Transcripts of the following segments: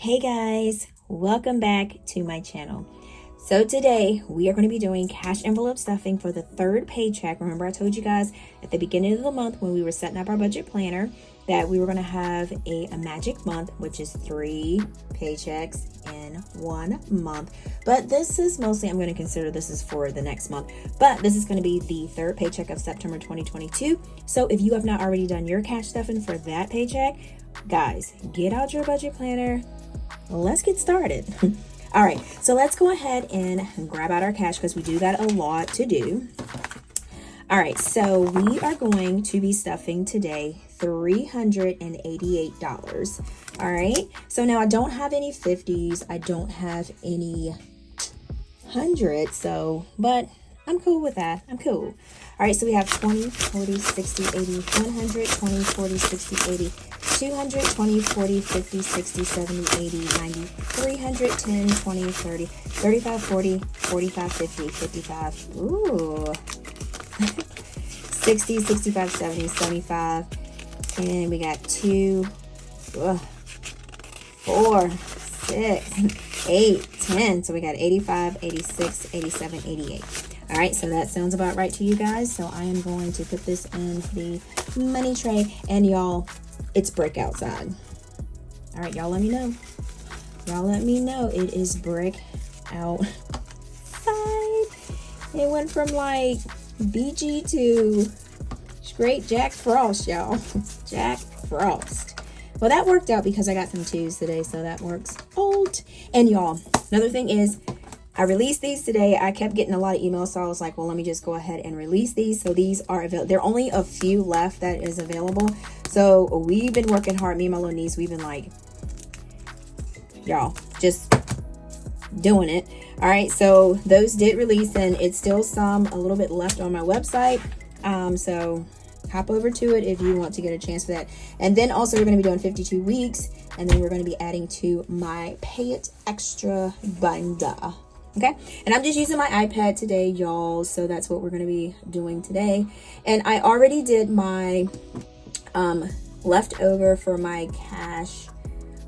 Hey guys, welcome back to my channel. So today we are going to be doing cash envelope stuffing for the third paycheck. Remember I told you guys at the beginning of the month when we were setting up our budget planner that we were going to have a magic month, which is 3 paychecks in 1 month. But this is mostly, I'm going to consider this is for the next month, but this is going to be the third paycheck of September 2022. So if you have not already done your cash stuffing for that paycheck, guys, get out your budget planner. Let's get started. All right, so let's go ahead and grab out our cash because we do that a lot to do. All right, so we are going to be stuffing today $388. All right, so now I don't have any 50s. I don't have any 100s, so, but I'm cool with that. I'm cool. All right, so we have 20, 40, 60, 80, 100, 20, 40, 60, 80, 200, 20, 40, 50, 60, 70, 80, 90, 300, 10, 20, 30, 35, 40, 45, 50, 55, ooh, 60, 65, 70, 75, and we got 2, 4, 6, 8, 10, so we got 85, 86, 87, 88. All right, so that sounds about right to you guys. So I am going to put this in the money tray, and y'all, it's brick outside. All right, y'all let me know. Y'all let me know it is brick outside. It went from like BG to straight Jack Frost, y'all. Jack Frost. Well, that worked out because I got some 2s today, so that works out. And y'all, another thing is, I released these today. I kept getting a lot of emails, so I was like, well, let me just go ahead and release these. So these are available. There are only a few left that is available. So we've been working hard. Me and my little niece, we've been like, y'all, just doing it. All right, so those did release, and it's still a little bit left on my website. So hop over to it if you want to get a chance for that. And then also we're going to be doing 52 weeks, and then we're going to be adding to my Pay It Extra binder. Okay, and I'm just using my iPad today, y'all, so that's what we're going to be doing today. And I already did my leftover for my cash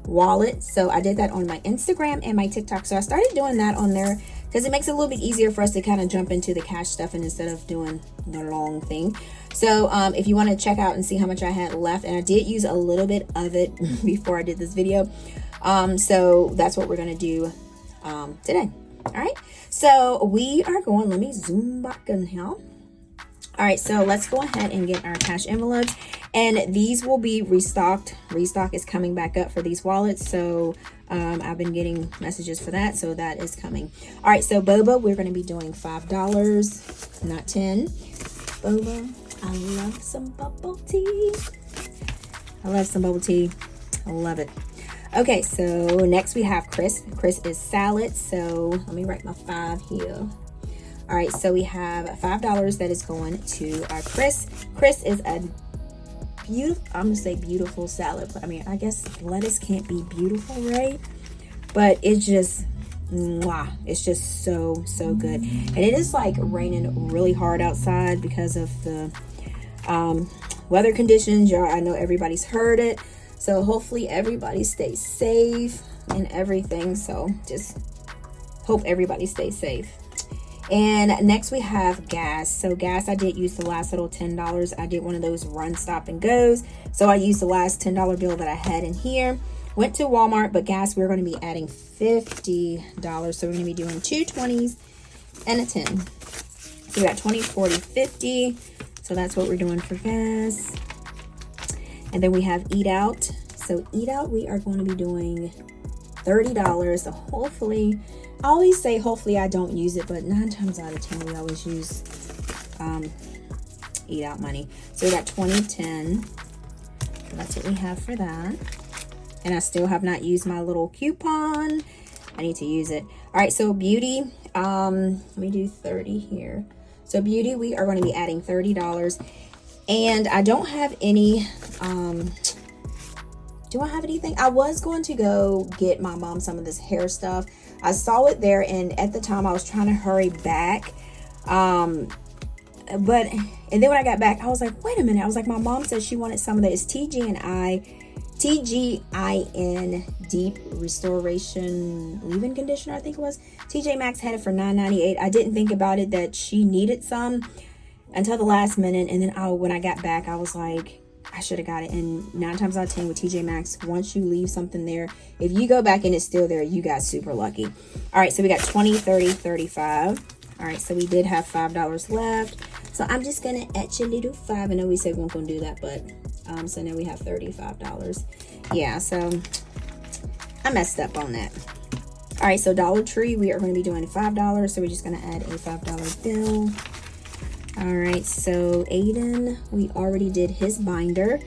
wallet, so I did that on my Instagram and my TikTok. So I started doing that on there because it makes it a little bit easier for us to kind of jump into the cash stuffing instead of doing the long thing. So if you want to check out and see how much I had left, and I did use a little bit of it before I did this video, so that's what we're going to do today. All right, so we are going, let me zoom back in here. All right, so let's go ahead and get our cash envelopes, and these will be restocked. Restock is coming back up for these wallets, so I've been getting messages for that, so that is coming. All right, so boba, we're going to be doing $5, not 10. Boba, I love some bubble tea. I love some bubble tea. I love it. Okay, so next we have Chris. Chris is salad, so let me write my 5 here. All right, so we have $5 that is going to our Chris. Chris is a beautiful, I'm gonna say beautiful salad, but I mean, I guess lettuce can't be beautiful, right? But it's just, mwah, it's just so good. And it is like raining really hard outside because of the weather conditions. Y'all, I know everybody's heard it. So hopefully everybody stays safe and everything. So just hope everybody stays safe. And next we have gas. So gas, I did use the last little $10. I did one of those run, stop, and goes. So I used the last $10 bill that I had in here. Went to Walmart, but gas, we're going to be adding $50. So we're going to be doing 2 20s and a 10. So we got 20, 40, 50. So that's what we're doing for gas. And then we have Eat Out. So Eat Out, we are going to be doing $30. So hopefully, I always say hopefully I don't use it, but 9 times out of 10 we always use Eat Out money. So we got 20, 10. So that's what we have for that. And I still have not used my little coupon. I need to use it. All right, so beauty, let me do 30 here. So beauty, we are going to be adding $30. And I don't have any, do I have anything? I was going to go get my mom some of this hair stuff. I saw it there, and at the time I was trying to hurry back. And then when I got back, I was like, wait a minute. I was like, my mom said she wanted some of that. It's TG and I TGIN Deep Restoration Leave-In Conditioner, I think it was. TJ Maxx had it for $9.98. I didn't think about it that she needed some until the last minute, and then when I got back, I was like, I should have got it. And 9 times out of 10 with TJ Maxx, once you leave something there, if you go back and it's still there, you got super lucky. All right, so we got 20, 30, 35. All right, so we did have $5 left. So I'm just gonna etch a little 5. I know we said we weren't gonna do that, but so now we have $35. Yeah, so I messed up on that. All right, so Dollar Tree, we are going to be doing $5, so we're just going to add a $5 bill. All right, so Aiden, we already did his binder.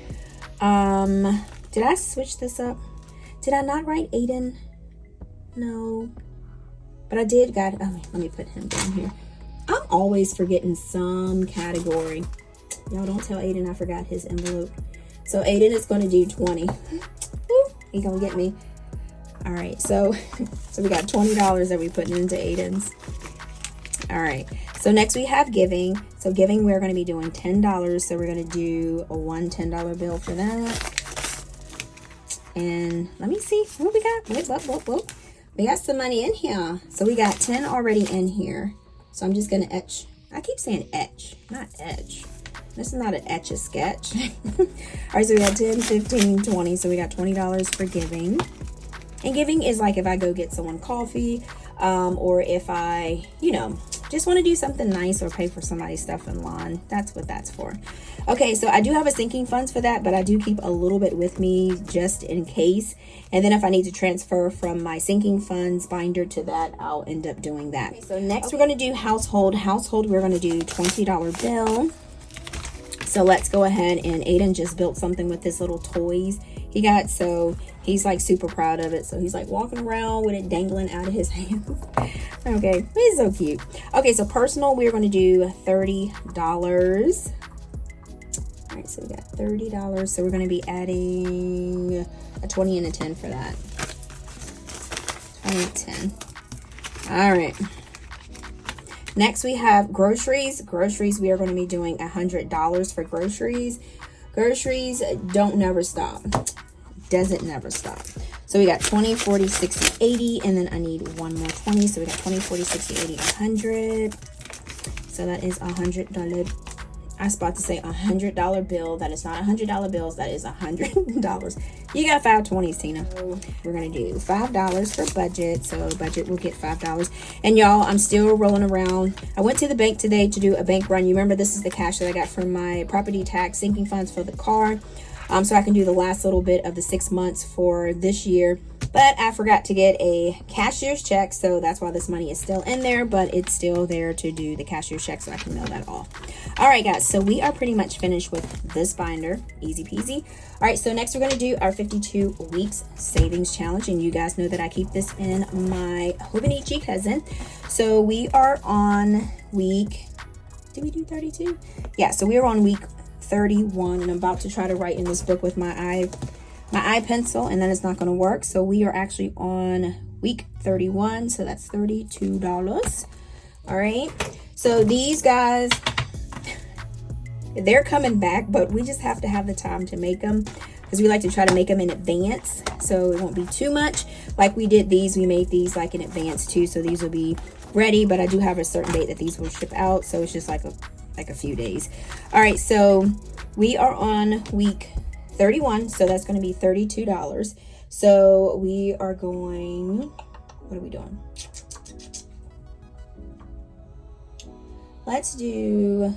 Did I switch this up? Did I not write Aiden? No, but I did got, oh, let me put him down here. I'm always forgetting some category. Y'all don't tell Aiden I forgot his envelope. So Aiden is going to do 20. He gonna get me. All right, so we got $20 that we putting into Aiden's. All right, so next we have giving. So giving, we're going to be doing $10. So we're going to do a $10 bill for that. And let me see what we got. Whoop. We got some money in here. So we got 10 already in here. So I'm just going to etch. I keep saying etch, not etch. This is not an etch-a-sketch. All right, so we got 10, 15, 20. So we got $20 for giving. And giving is like if I go get someone coffee, or if I, just want to do something nice or pay for somebody's stuff in line. That's what that's for. Okay, so I do have a sinking funds for that, but I do keep a little bit with me just in case. And then if I need to transfer from my sinking funds binder to that, I'll end up doing that. Okay, so next we're going to do household. Household, we're going to do $20 bill. So let's go ahead, and Aiden just built something with his little toys he got, so he's like super proud of it. So he's like walking around with it dangling out of his hands. Okay, he's so cute. Okay, so personal, we're going to do $30. All right, so we got $30. So we're going to be adding a 20 and a 10 for that. 20 and 10. All right. Next, we have groceries. Groceries, we are going to be doing $100 for groceries. Groceries don't never stop. Doesn't never stop. So we got 20, 40, 60, 80, and then I need one more 20. So we got 20, 40, 60, 80, 100. So that is $100. I was about to say $100 bill. That is not $100 bills. That is $100. You got 5 20s, Tina. So we're going to do $5 for budget. So budget will get $5. And y'all, I'm still rolling around. I went to the bank today to do a bank run. You remember, this is the cash that I got from my property tax sinking funds for the car. So I can do the last little bit of the 6 months for this year. But I forgot to get a cashier's check, so that's why this money is still in there, but it's still there to do the cashier's check, so I can mail that off. All right, guys, so we are pretty much finished with this binder. Easy peasy. All right, so next we're going to do our 52 weeks savings challenge, and you guys know that I keep this in my Hobonichi cousin. So we are on week, did we do 32? Yeah, so we are on week 31, and I'm about to try to write in this book with my eye pencil, and then it's not going to work. So we are actually on week 31, so that's $32. All right, so these guys, they're coming back, but we just have to have the time to make them, because we like to try to make them in advance, so it won't be too much. Like we did these, we made these like in advance too, so these will be ready, but I do have a certain date that these will ship out, so it's just like a few days. All right, so we are on week 31, so that's going to be $32. So we are going, what are we doing? Let's do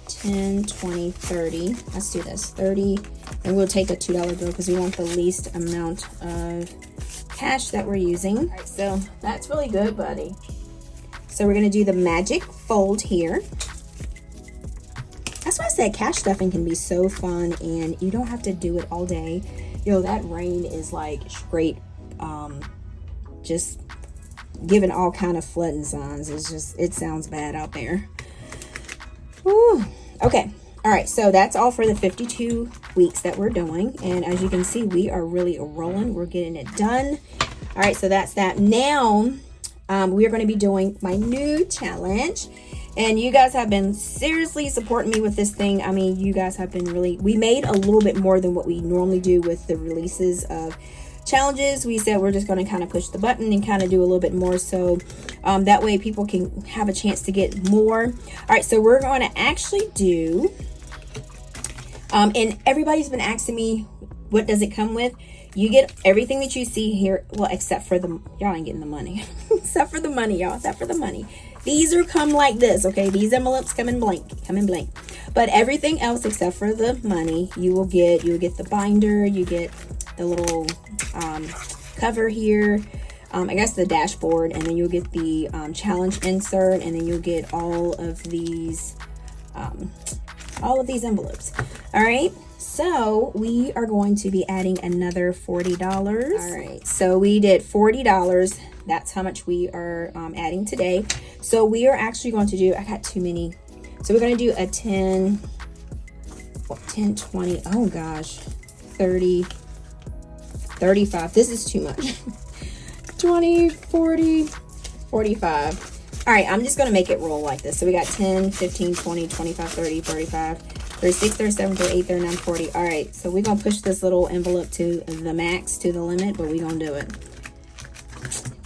10, 20, 30. Let's do this, 30, and we'll take a $2 bill because we want the least amount of cash that we're using. All right, so that's really good, buddy. So we're going to do the magic fold here. That's why I said cash stuffing can be so fun, and you don't have to do it all day. That rain is like straight, just giving all kind of flooding signs. It sounds bad out there. Whew. Okay. All right. So that's all for the 52 weeks that we're doing. And as you can see, we are really rolling. We're getting it done. All right. So that's that. Now, we are going to be doing my new challenge. And you guys have been seriously supporting me with this thing. I mean, you guys have been really, we made a little bit more than what we normally do with the releases of challenges. We said we're just going to kind of push the button and kind of do a little bit more, so that way people can have a chance to get more. All right, so we're going to actually do and everybody's been asking me, what does it come with? You get everything that you see here, well, except for the, y'all ain't getting the money. Except for the money, y'all, except for the money. These are come like this, okay? These envelopes come in blank, but everything else except for the money, you will get the binder, you get the little cover here, I guess the dashboard, and then you'll get the challenge insert, and then you'll get all of these envelopes. All right, so we are going to be adding another $40. All right, so we did $40. That's how much we are adding today. So we are actually going to do, I got too many, so we're going to do a 10, 20, oh gosh, 30, 35. This is too much. 20, 40, 45. All right, I'm just going to make it roll like this. So we got 10, 15, 20, 25, 30, 35, 36, 37, 38, 39, 40. All right, so we're going to push this little envelope to the max, to the limit, but we're going to do it.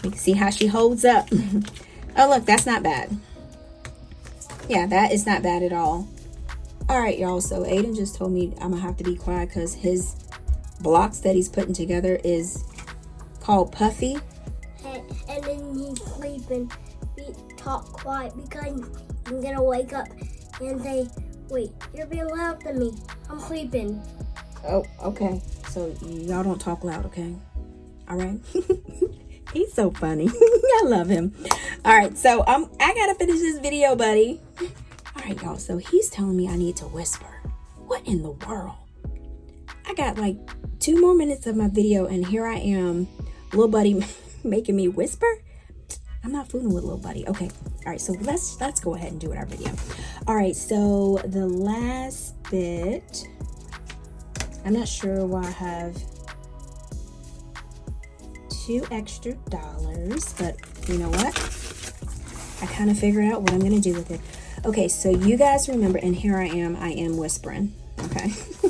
You can see how she holds up. Oh, look, that's not bad. Yeah, that is not bad at all. All right, y'all, so Aiden just told me I'm going to have to be quiet because his blocks that he's putting together is called Puffy. And then he's sleeping. We talk quiet because I'm going to wake up and say, wait, you're being loud to me. I'm sleeping. Oh, okay. So y'all don't talk loud, okay? All right. He's so funny. I love him. All right, so I gotta finish this video, buddy. All right, y'all, so he's telling me I need to whisper. What in the world? I got like 2 more minutes of my video, and here I am, little buddy making me whisper. I'm not fooling with little buddy. Okay, all right, so let's go ahead and do our video. All right, so the last bit, I'm not sure why I have $2 extra, but you know what? I kind of figured out what I'm gonna do with it. Okay, so you guys remember, and here I am whispering, okay? All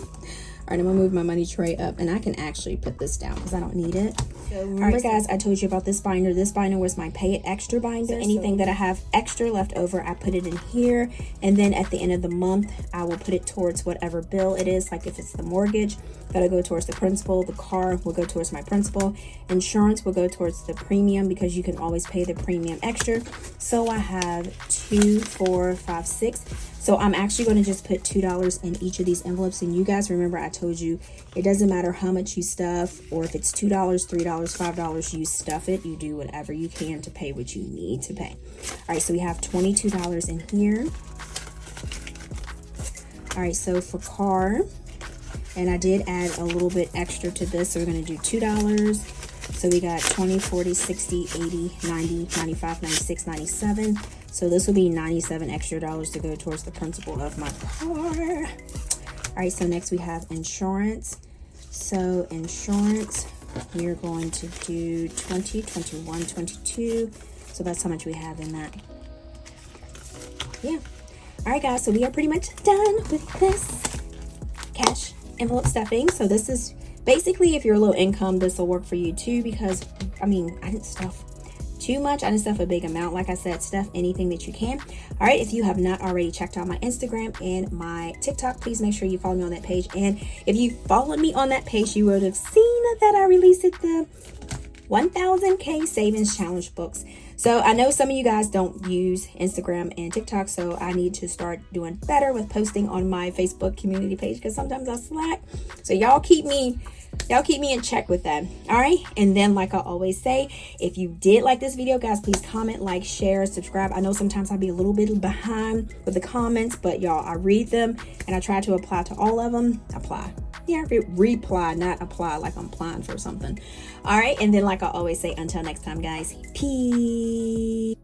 right, I'm gonna move my money tray up, and I can actually put this down because I don't need it. So remember, guys, I told you about this binder. This binder was my Pay It Extra binder. So anything that I have extra left over, I put it in here, and then at the end of the month, I will put it towards whatever bill it is. Like if it's the mortgage, that'll go towards the principal. The car will go towards my principal. Insurance will go towards the premium because you can always pay the premium extra. So I have 2, 4, 5, 6. So I'm actually going to just put $2 in each of these envelopes. And you guys remember I told you it doesn't matter how much you stuff, or if it's $2, $3, $5, you stuff it. You do whatever you can to pay what you need to pay. All right, so we have $22 in here. All right, so for car, and I did add a little bit extra to this, so we're going to do $2. So we got 20, 40, 60, 80, 90, 95, 96, 97. So this will be 97 extra dollars to go towards the principal of my car. All right, so next we have insurance. So insurance, we're going to do 20, 21, 22. So that's how much we have in that. Yeah. All right, guys, so we are pretty much done with this cash envelope stuffing. So this is basically, if you're low income, this will work for you too, because I mean, I didn't stuff too much. I didn't stuff a big amount. Like I said, stuff anything that you can. All right, if you have not already checked out my Instagram and my TikTok, please make sure you follow me on that page. And if you followed me on that page, you would have seen that I released the 1000K savings challenge books. So I know some of you guys don't use Instagram and TikTok, so I need to start doing better with posting on my Facebook community page, because sometimes I slack. So y'all keep me in check with that. All right, and then like I always say, if you did like this video, guys, please comment, like, share, subscribe. I know sometimes I'll be a little bit behind with the comments, but y'all, I read them and I try to apply to all of them. Reply, not apply like I'm applying for something. All right, and then like I always say, until next time, guys, peace.